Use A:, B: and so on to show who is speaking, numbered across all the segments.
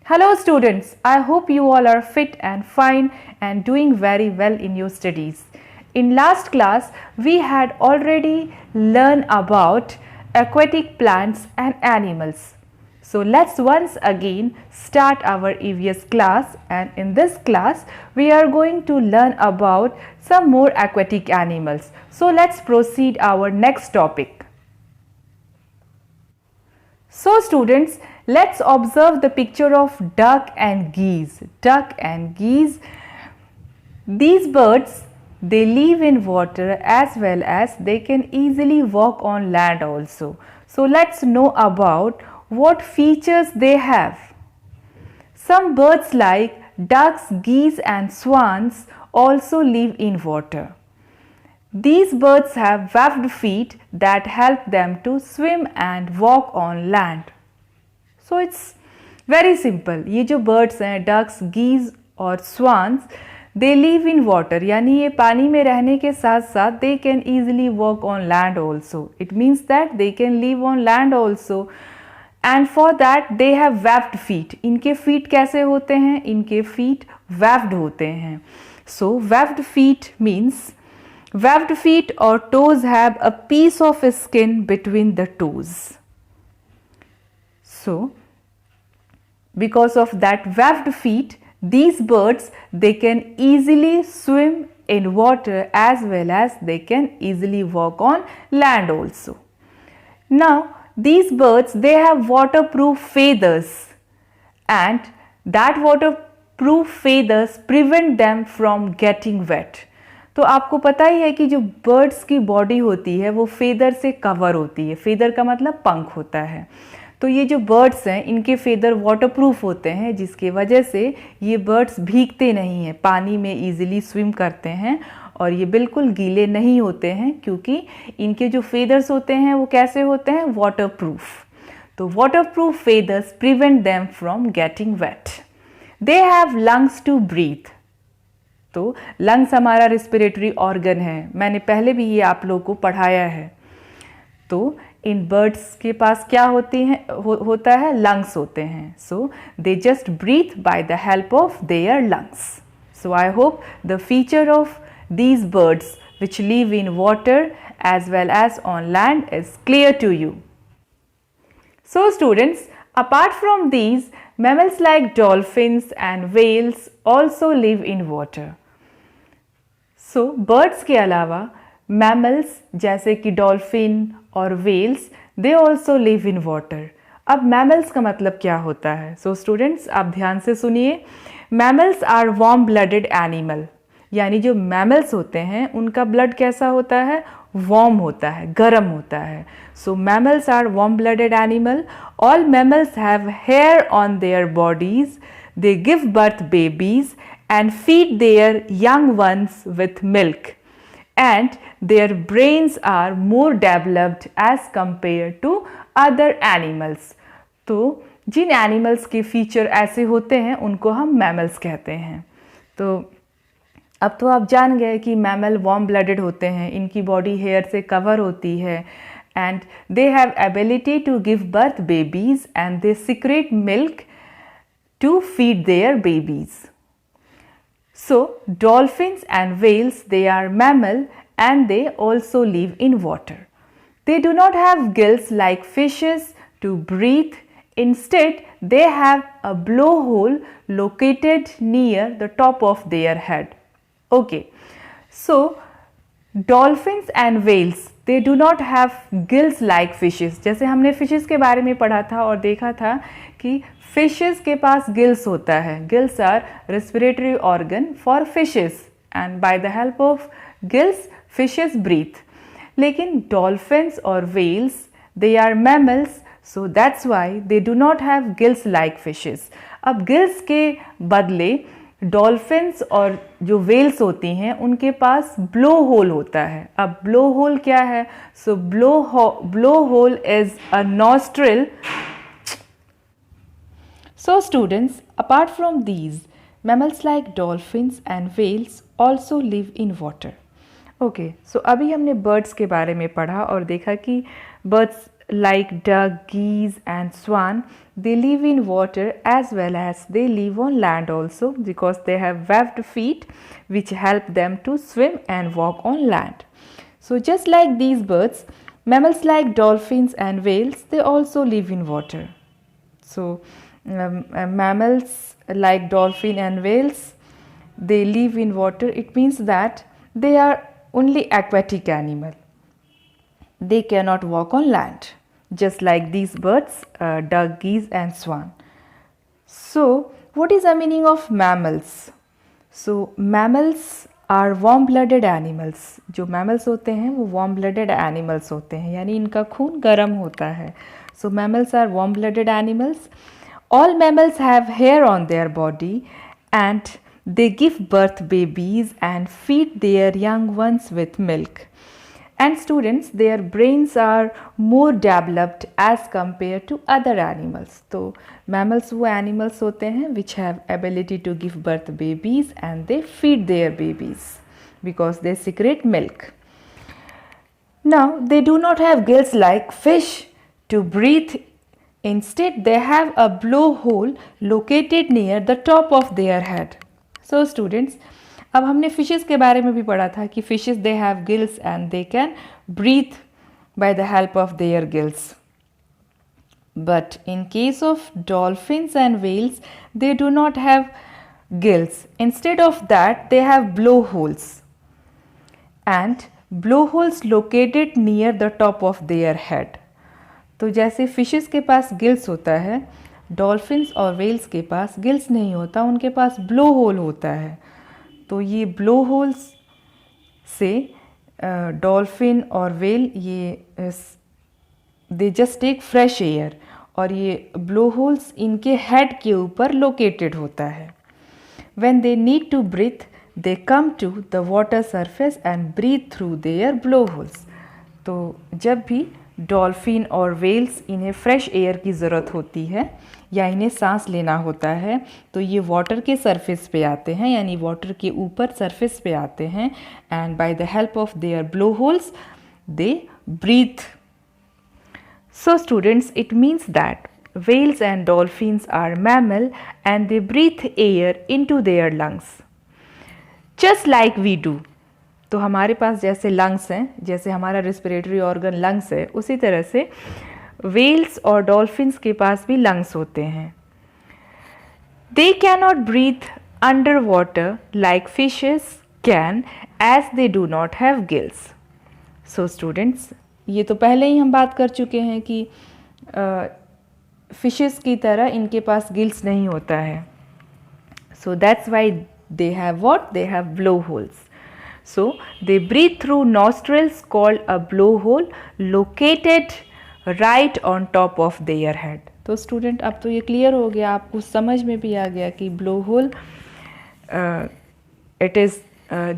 A: Hello students, I hope you all are fit and fine and doing very well in your studies. In last class, we had already learned about aquatic plants and animals. So let's once again start our EVS class, and in this class we are going to learn about some more aquatic animals. So let's proceed our next topic. So students, let's observe the picture of duck and geese. Duck and geese, these birds, they live in water as well as they can easily walk on land also. So let's know about what features they have. Some birds like ducks, geese and swans also live in water. These birds have webbed feet that help them to swim and walk on land. So it's very simple. ये जो birds हैं, ducks, geese और swans, they live in water. यानी ये पानी में रहने के साथ साथ they can easily walk on land also. It means that they can live on land also. And for that they have webbed feet. इनके feet कैसे होते हैं? इनके feet webbed होते हैं. So webbed feet means webbed feet or toes have a piece of skin between the toes. So, because of that webbed feet, these birds, they can easily swim in water as well as they can easily walk on land also. Now, these birds, they have waterproof feathers, and that waterproof feathers prevent them from getting wet. तो आपको पता ही है कि जो birds की body होती है वो फेदर से कवर होती है. फेदर का मतलब पंख होता है. तो ये जो बर्ड्स हैं इनके फेदर वाटरप्रूफ होते हैं, जिसकी वजह से ये बर्ड्स भीगते नहीं हैं, पानी में इजीली स्विम करते हैं और ये बिल्कुल गीले नहीं होते हैं, क्योंकि इनके जो फेदर्स होते हैं वो कैसे होते हैं? वाटरप्रूफ. तो waterproof feathers prevent them from getting wet. They have lungs to breathe. तो लंग्स हमारा रेस्पिरेटरी ऑर्गन है, मैंने पहले भी ये आप लोगों को पढ़ाया है. तो इन बर्ड्स के पास क्या होता है? लंग्स होते हैं. So they just breathe by the help of their lungs. So I hope the feature of these birds which live in water as well as on land is clear to you. So students, apart from these, mammals like dolphins and whales also live in water. So birds के अलावा mammals जैसे कि dolphin और whales, they also live in water. अब mammals का मतलब क्या होता है? So students, आप ध्यान से सुनिए. Mammals are warm blooded animal. यानी जो मैमल्स होते हैं उनका ब्लड कैसा होता है? वार्म होता है, गर्म होता है. So mammals are warm blooded animal. All mammals have hair on their bodies. They give birth babies and feed their young ones with milk, and their brains are more developed as compare to other animals. तो जिन animals के feature ऐसे होते हैं उनको हम mammals कहते हैं. तो अब तो आप जान गए कि मैमल वार्म ब्लडेड होते हैं, इनकी बॉडी हेयर से कवर होती है, and they have ability to give birth babies and they secrete milk to feed their babies. So dolphins and whales, they are mammal and they also live in water. They do not have gills like fishes to breathe. Instead, they have a blowhole located near the top of their head. Okay, so dolphins and whales, they do not have gills like fishes. जैसे हमने fishes के बारे में पढ़ा था और देखा था कि fishes के पास gills होता है. Gills are respiratory organ for fishes, and by the help of gills, fishes breathe. लेकिन dolphins और whales, they are mammals, so that's why they do not have gills like fishes. अब gills के बदले dolphins और जो Wales होती हैं उनके पास ब्लो होल होता है. अब ब्लो होल क्या है? So blow hole is a nostril. So students, apart from these, mammals like dolphins and whales also live in water. Okay, so अभी हमने बर्ड्स के बारे में पढ़ा और देखा कि birds like duck, geese and swan, they live in water as well as they live on land also, because they have webbed feet which help them to swim and walk on land. So just like these birds, mammals like dolphins and whales, they also live in water. So mammals like dolphin and whales, they live in water. It means that they are only aquatic animal. They cannot walk on land, just like these birds, duck, geese and swan. So what is the meaning of mammals? So mammals are warm-blooded animals. जो mammals होते हैं वो warm-blooded animals होते हैं, यानी इनका खून गर्म होता है. So mammals are warm-blooded animals. All mammals have hair on their body and they give birth babies and feed their young ones with milk. And students, their brains are more developed as compared to other animals. तो mammals वो animals होते हैं which have ability to give birth babies and they feed their babies because they secrete milk. Now they do not have gills like fish to breathe. Instead, they have a blowhole located near the top of their head. So students, अब हमने fishes के बारे में भी पढ़ा था कि fishes they have gills and they can breathe by the help of their gills. But in case of dolphins and whales, they do not have gills. Instead of that, they have blowholes. And blowholes located near the top of their head. तो जैसे fishes के पास gills होता है, dolphins और Wales के पास gills नहीं होता, उनके पास ब्लो होल होता है. तो ये ब्लो होल्स से डॉल्फिन और वेल ये they just take fresh air, और ये ब्लो होल्स इनके हेड के ऊपर लोकेटेड होता है. When they need to breathe they come to the water surface and breathe through their blow holes. तो जब भी डॉल्फिन और वेल्स इन्हें फ्रेश एयर की ज़रूरत होती है या इन्हें सांस लेना होता है तो ये वाटर के सरफेस पे आते हैं, यानी वाटर के ऊपर सरफेस पे आते हैं, and by the help of their blow holes they breathe. So students, it means that whales and dolphins are mammal and they breathe air into their lungs just like we do. तो हमारे पास जैसे lungs हैं, जैसे हमारा respiratory organ lungs है, उसी तरह से वेल्स और डॉल्फिन्स के पास भी लंग्स होते हैं. They can not breathe under water like fishes can as they do not have gills. So students, ये तो पहले ही हम बात कर चुके हैं कि फिशेस की तरह इनके पास गिल्स नहीं होता है. So that's why they have what? They have blow holes. So they breathe through nostrils called a blowhole located right on top of their head. तो स्टूडेंट, अब तो ये क्लियर हो गया, आपको समझ में भी आ गया कि blowhole it is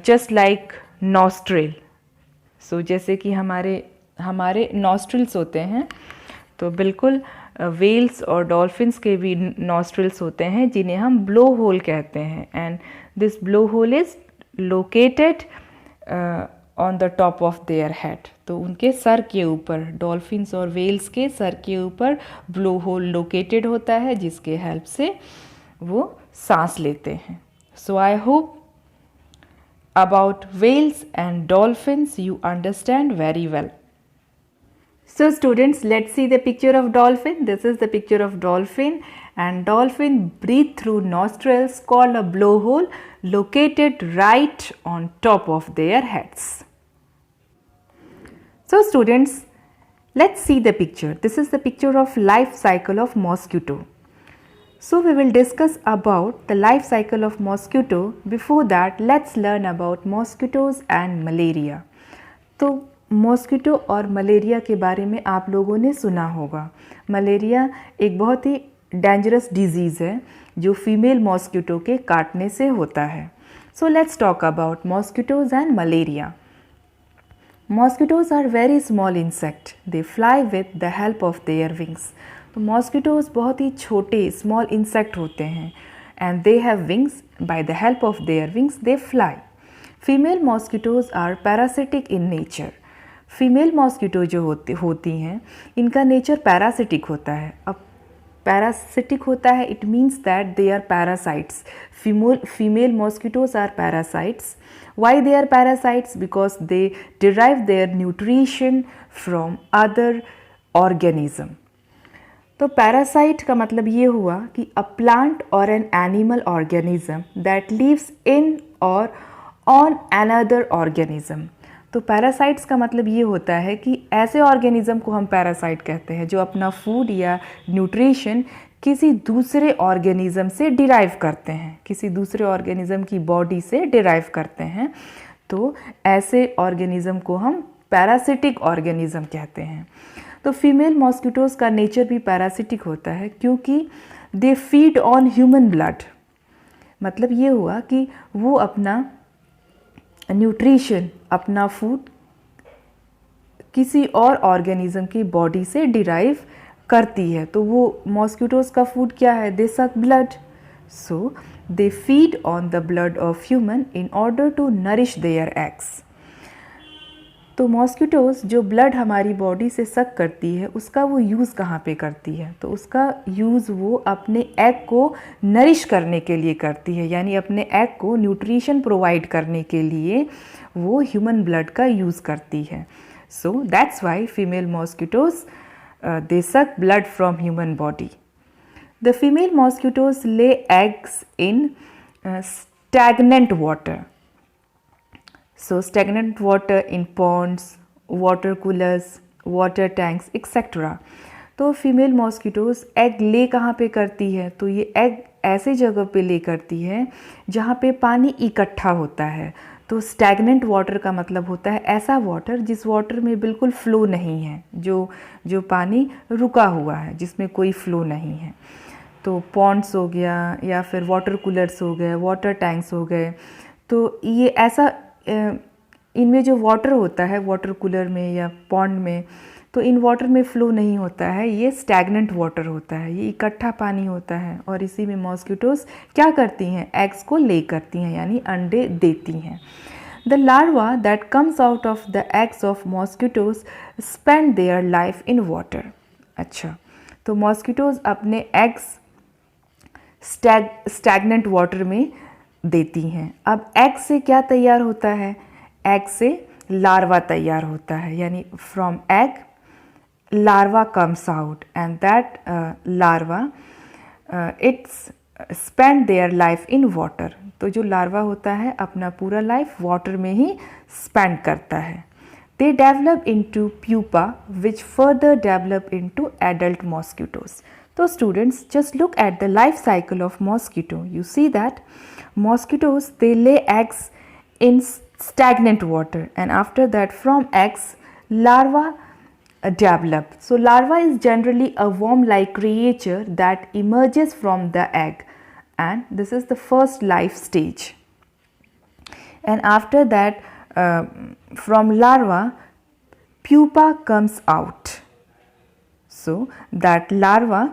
A: just like nostril. So जैसे कि हमारे nostrils होते हैं, तो बिल्कुल whales और dolphins के भी nostrils होते हैं जिन्हें हम blowhole कहते हैं, and this blowhole is located on the top of their head. तो उनके सर के ऊपर, डॉल्फिन्स और वेल्स के सर के ऊपर ब्लो होल लोकेटेड होता है जिसके हेल्प से वो सांस लेते हैं. So I hope about whales and dolphins you understand very well. So students, let's see the picture of dolphin. This is the picture of dolphin, and dolphin breathe through nostrils called a blowhole located right on top of their heads. So students, let's see the picture. This is the picture of life cycle of mosquito. So we will discuss about the life cycle of mosquito. Before that, let's learn about mosquitoes and malaria. तो mosquito और malaria के बारे में आप लोगों ने सुना होगा. मलेरिया एक बहुत ही डेंजरस डिजीज़ है जो फीमेल मॉस्किटो के काटने से होता है. So let's talk about mosquitoes and malaria. Mosquitoes are very small insect. They fly with the help of their wings. तो मॉस्किटोज़ बहुत ही छोटे स्मॉल इंसेक्ट होते हैं, and they have wings. By the help of their wings they fly. Female mosquitoes are parasitic in nature. Female mosquito जो होती हैं इनका नेचर पैरासिटिक होता है। अब पैरासिटिक होता है, it means that they are parasites. Female mosquitoes are parasites. Why they are parasites? Because they derive their nutrition from other organism. तो पैरासाइट का मतलब ये हुआ कि अ प्लांट और an animal organism that lives in और on another organism. तो parasites का मतलब ये होता है कि ऐसे ऑर्गेनिज्म को हम पैरासाइट कहते हैं जो अपना फूड या न्यूट्रिशन किसी दूसरे ऑर्गेनिज्म से डिराइव करते हैं, किसी दूसरे ऑर्गेनिज्म की बॉडी से डिराइव करते हैं। तो ऐसे ऑर्गेनिज्म को हम पैरासिटिक ऑर्गेनिज्म कहते हैं। तो फीमेल मॉस्किटोज़ का नेचर भी पैरासिटिक होता है क्योंकि दे फीड ऑन ह्यूमन ब्लड। मतलब ये हुआ कि वो अपना न्यूट्रिशन, अपना फूड किसी और ऑर्गेनिज्म की बॉडी से डिराइव करती है। तो वो मॉस्किटोज़ का फूड क्या है? They suck blood. So they feed on the blood of human in order to nourish their eggs. तो मॉस्किटोज़ जो ब्लड हमारी बॉडी से सक करती है उसका वो यूज़ कहाँ पे करती है? तो उसका यूज़ वो अपने एग को नरिश करने के लिए करती है, यानी अपने एग को न्यूट्रिशन प्रोवाइड करने के लिए वो ह्यूमन ब्लड का यूज़ करती है। So that's why female mosquitoes they suck blood from human body. The female mosquitoes lay eggs in stagnant water. So stagnant water in ponds, water coolers, water tanks, etc. तो female mosquitoes egg ले कहाँ पे करती है? तो ये egg ऐसे जगह पे ले करती है जहाँ पे पानी इकट्ठा होता है। तो स्टैगनेंट वाटर का मतलब होता है ऐसा वाटर जिस वाटर में बिल्कुल फ्लो नहीं है, जो पानी रुका हुआ है, जिसमें कोई फ्लो नहीं है। तो पॉन्ड्स हो गया या फिर वाटर कूलर्स हो गए, वाटर टैंक्स हो गए। तो ये ऐसा इनमें जो वाटर होता है वाटर कूलर में या पॉन्ड में, तो इन वाटर में फ़्लो नहीं होता है, ये स्टैगनेंट वाटर होता है, ये इकट्ठा पानी होता है। और इसी में मॉस्किटोज़ क्या करती हैं? एग्स को ले करती हैं, यानी अंडे देती हैं। The larva that comes out of the eggs of mosquitoes spend their life in water. अच्छा, तो मॉस्किटोज़ अपने एग्स स्टैगनेंट वाटर में देती हैं। अब एग से क्या तैयार होता है? एग से लार्वा तैयार होता है, यानी from egg larva comes out and that larva it's spend their life in water. तो जो लार्वा होता है अपना पूरा लाइफ वाटर में ही स्पेंड करता है। They develop into pupa which further develop into adult mosquitoes. So students, just look at the life cycle of mosquito. You see that mosquitoes, they lay eggs in stagnant water, and after that from eggs larva develop. So larva is generally a worm-like creature that emerges from the egg, and this is the first life stage. And after that from larva pupa comes out. So that larva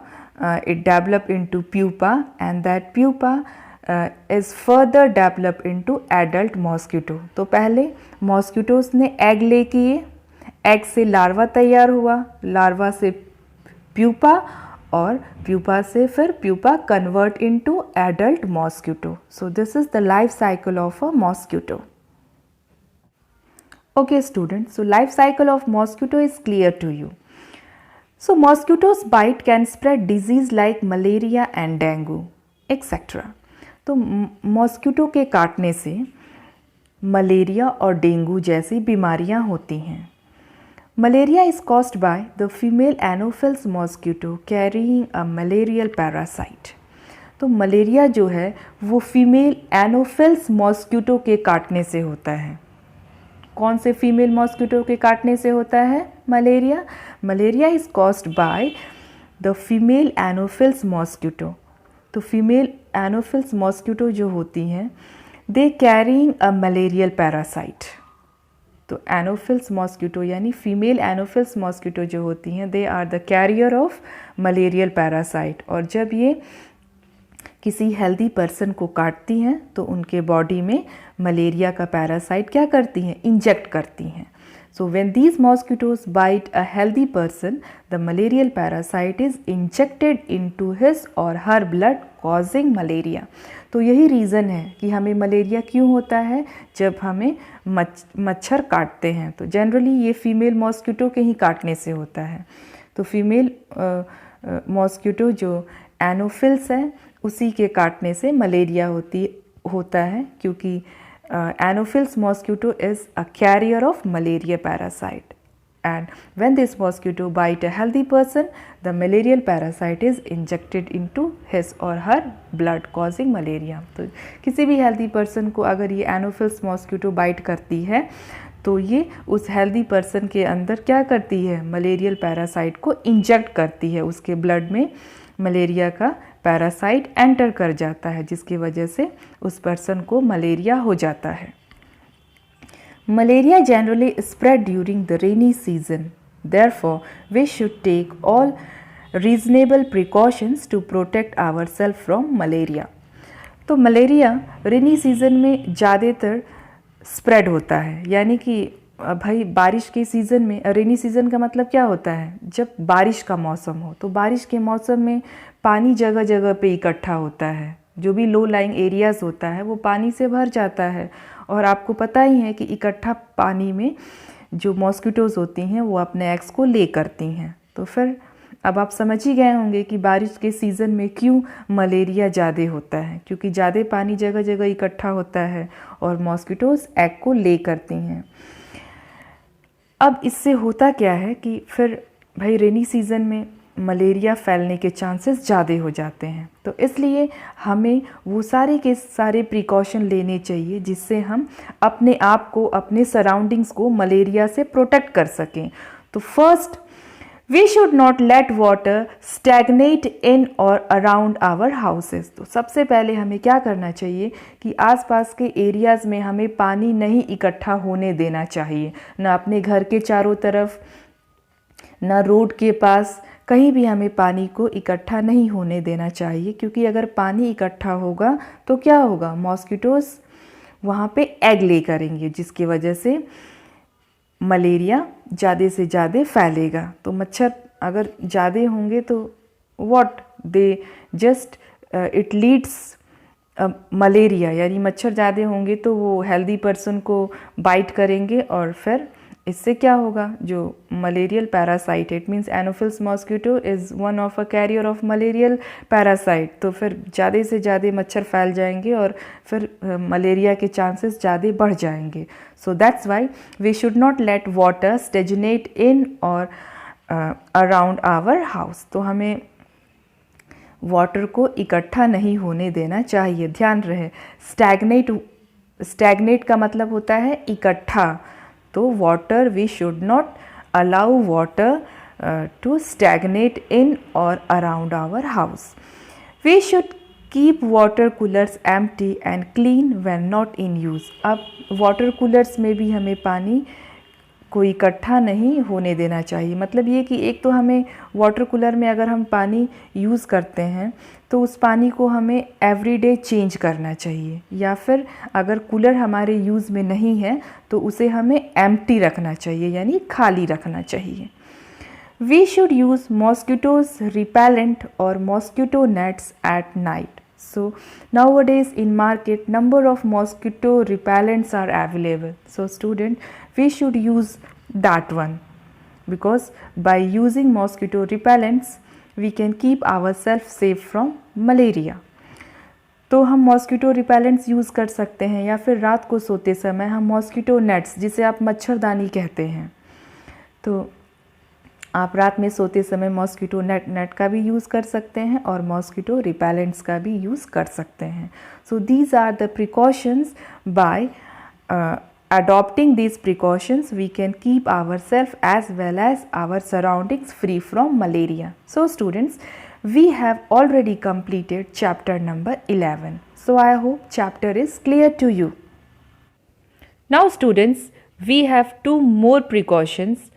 A: it develop into pupa, and that pupa is further develop into adult mosquito. तो पहले mosquitoes ने egg ले किए, egg से larva तैयार हुआ, larva से pupa, और प्यूपा से फिर pupa convert into adult mosquito. So this is the life cycle of a mosquito. Okay students, so life cycle of mosquito is clear to you. So mosquitoes bite can spread disease like malaria and dengue, etc. तो mosquito के काटने से malaria और dengue जैसी बीमारियां होती हैं. Malaria is caused by the female Anopheles mosquito carrying a malarial parasite. तो मलेरिया जो है वो फीमेल एनोफिल्स मॉस्किटो के काटने से होता है. कौन से फीमेल मॉस्किटो के काटने से होता है malaria? Malaria is caused by the female anopheles mosquito. तो फीमेल एनोफिल्स मॉस्किटो जो होती हैं they carrying a malarial parasite. तो एनोफिल्स मॉस्किटो यानी फीमेल एनोफिल्स मॉस्किटो जो होती हैं they are the carrier of malarial parasite. और जब ये किसी हेल्दी पर्सन को काटती हैं तो उनके बॉडी में मलेरिया का पैरासाइट क्या करती हैं? इंजेक्ट करती हैं. So when these mosquitoes bite a healthy person, the malarial parasite is injected into his or her blood causing malaria. तो यही रीज़न है कि हमें मलेरिया क्यों होता है जब हमें मच्छर काटते हैं। तो जनरली ये फीमेल मॉस्किटो के ही काटने से होता है। तो फीमेल मॉस्किटो जो एनोफिल्स है उसी के काटने से मलेरिया होता है, क्योंकि Anopheles mosquito is a carrier of malaria parasite, and when this mosquito bite a healthy person, the malarial parasite is injected into his or her blood causing malaria. तो किसी भी healthy person को अगर ये Anopheles mosquito bite करती है तो ये उस हेल्दी पर्सन के अंदर क्या करती है, मलेरियल पैरासाइट को इंजेक्ट करती है, उसके ब्लड में मलेरिया का पैरासाइट एंटर कर जाता है, जिसकी वजह से उस पर्सन को मलेरिया हो जाता है। Malaria generally spread during the rainy season, therefore we should take all reasonable precautions to protect ourself from malaria. तो मलेरिया रेनी सीजन में ज़्यादातर स्प्रेड होता है, यानी कि भाई बारिश के सीज़न में, रेनी सीज़न का मतलब क्या होता है, जब बारिश का मौसम हो, तो बारिश के मौसम में पानी जगह जगह पे इकट्ठा होता है, जो भी लो लाइंग एरियाज़ होता है वो पानी से भर जाता है। और आपको पता ही है कि इकट्ठा पानी में जो मॉस्किटोज़ होती हैं वो अपने एग्स को ले करती हैं। तो फिर अब आप समझ ही गए होंगे कि बारिश के सीज़न में क्यों मलेरिया ज़्यादा होता है, क्योंकि ज़्यादा पानी जगह जगह इकट्ठा होता है और मॉस्किटोज़ एग को ले करती हैं। अब इससे होता क्या है कि फिर भाई रेनी सीज़न में मलेरिया फैलने के चांसेस ज़्यादा हो जाते हैं, तो इसलिए हमें वो सारे के सारे प्रिकॉशन लेने चाहिए जिससे हम अपने आप को, अपने सराउंडिंग्स को मलेरिया से प्रोटेक्ट कर सकें। तो first, we should not let water stagnate in और अराउंड आवर हाउसेस। तो सबसे पहले हमें क्या करना चाहिए कि आसपास के एरियाज़ में हमें पानी नहीं इकट्ठा होने देना चाहिए, ना अपने घर के चारों तरफ, ना रोड के पास, कहीं भी हमें पानी को इकट्ठा नहीं होने देना चाहिए, क्योंकि अगर पानी इकट्ठा होगा तो क्या होगा, मॉस्किटोज़ वहाँ पे एग ले करेंगे, जिसकी वजह से मलेरिया ज़्यादा से ज़्यादा फैलेगा। तो मच्छर अगर ज़्यादा होंगे तो what they just it leads malaria, यानी मच्छर ज़्यादा होंगे तो वो हेल्दी पर्सन को बाइट करेंगे और फिर इससे क्या होगा, जो malarial parasite, it means Anopheles mosquito is one of a career of malarial parasite, तो फिर ज़्यादा से ज़्यादा मच्छर फैल जाएंगे और फिर मलेरिया के चांसेस ज़्यादा बढ़ जाएंगे। So that's why we should not let water stagnate in और अराउंड आवर हाउस। तो हमें वाटर को इकट्ठा नहीं होने देना चाहिए। ध्यान रहे, स्टैगनेट का मतलब होता है इकट्ठा, तो water, we should not allow water to stagnate in और around our house. We should keep water coolers empty and clean when not in use. अब वाटर कूलर्स में भी हमें पानी को इकट्ठा नहीं होने देना चाहिए। मतलब ये कि एक तो हमें वाटर कूलर में अगर हम पानी यूज़ करते हैं तो उस पानी को हमें एवरीडे चेंज करना चाहिए, या फिर अगर कूलर हमारे यूज़ में नहीं है तो उसे हमें एम्प्टी रखना चाहिए, यानी खाली रखना चाहिए। We should use mosquitoes repellent और mosquito nets at night. So nowadays in market number of mosquito repellents are available. So student, we should use that one, because by using mosquito repellents we can keep ourselves safe from malaria. तो हम mosquito repellents use कर सकते हैं, या फिर रात को सोते समय हम मॉस्किटो नेट्स, जिसे आप मच्छरदानी कहते हैं, तो आप रात में सोते समय मॉस्किटो नेट का भी यूज़ कर सकते हैं और मॉस्किटो रिपेलेंट्स का भी यूज़ कर सकते हैं। So these are the precautions, by adopting these precautions we can keep ourselves as well as our surroundings free from malaria. So students, we have already completed chapter number 11. So I hope chapter is clear to you. Now students, we have two more precautions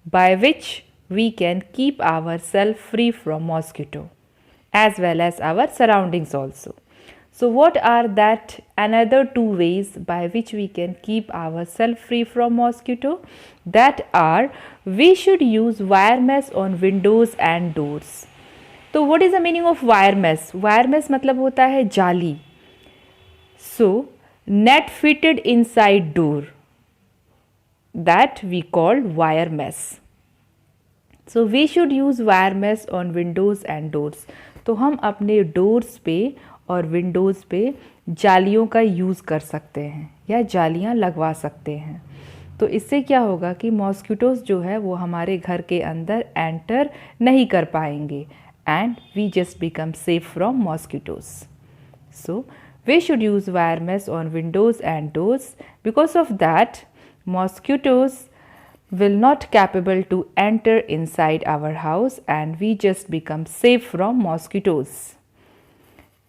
A: by which we can keep ourselves free from mosquito as well as our surroundings also. So what are that another two ways by which we can keep ourselves free from mosquito? That are, we should use wire mesh on windows and doors. तो what is the meaning of wire mesh? Wire mesh मतलब होता है जाली. So net fitted inside door, that we call wire mesh. So we should use wire mesh on windows and doors. तो हम अपने doors पे और विंडोज़ पे जालियों का यूज़ कर सकते हैं या जालियाँ लगवा सकते हैं. तो इससे क्या होगा कि मॉस्किटोज़ जो है वो हमारे घर के अंदर एंटर नहीं कर पाएंगे and we just become safe from mosquitoes. So we should use wire mesh on windows and doors. Because of that mosquitoes will not capable to enter inside our house and we just become safe from mosquitoes.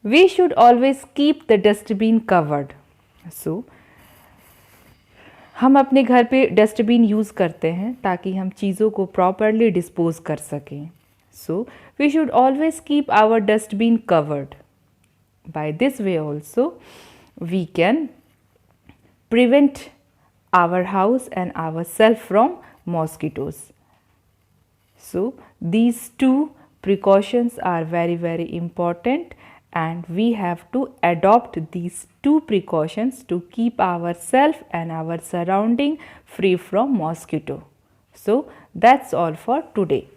A: We should always keep the dustbin covered. So हम अपने घर पे dustbin use करते हैं ताकि हम चीज़ों को प्रॉपरली डिस्पोज कर सकें. So we should always keep our dustbin covered. By this way also we can prevent our house and ourselves from mosquitoes. So these two precautions are very important and we have to adopt these two precautions to keep ourselves and our surrounding free from mosquito. So that's all for today.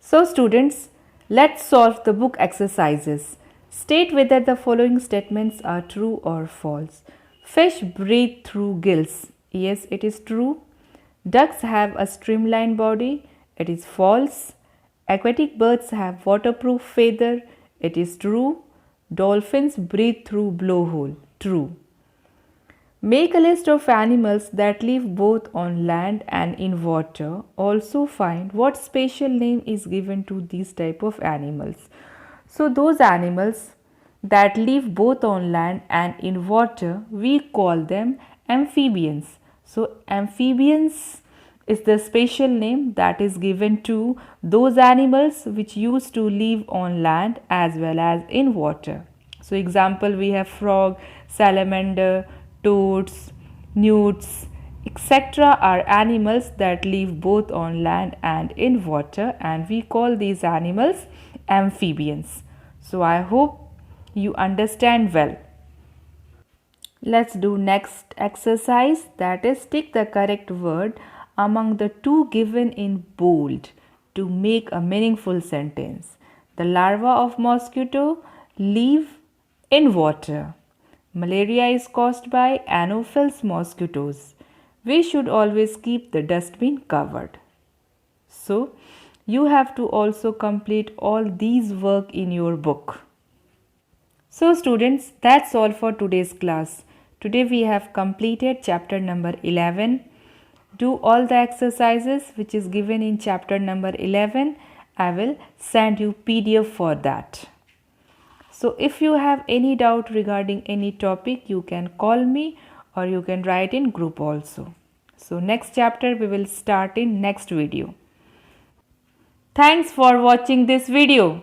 A: So students, let's solve the book exercises. State whether the following statements are true or false. Fish breathe through gills. Yes, it is true. Ducks have a streamlined body. It is false. Aquatic birds have waterproof feather. It is true. Dolphins breathe through blowhole. True. Make a list of animals that live both on land and in water. Also find what special name is given to these type of animals. So those animals that live both on land and in water, we call them amphibians. So amphibians is the special name that is given to those animals which used to live on land as well as in water. So example, we have frog, salamander, toads, newts, etc. are animals that live both on land and in water and we call these animals amphibians. So I hope you understand well. Let's do next exercise, that is tick the correct word among the two given in bold to make a meaningful sentence. The larva of mosquito live in water. Malaria is caused by Anopheles mosquitoes. We should always keep the dustbin covered. So you have to also complete all these work in your book. So students, that's all for today's class. Today we have completed chapter number 11. Do all the exercises which is given in chapter number 11. I will send you PDF for that. So if you have any doubt regarding any topic, you can call me or you can write in group also. So next chapter we will start in next video. Thanks for watching this video.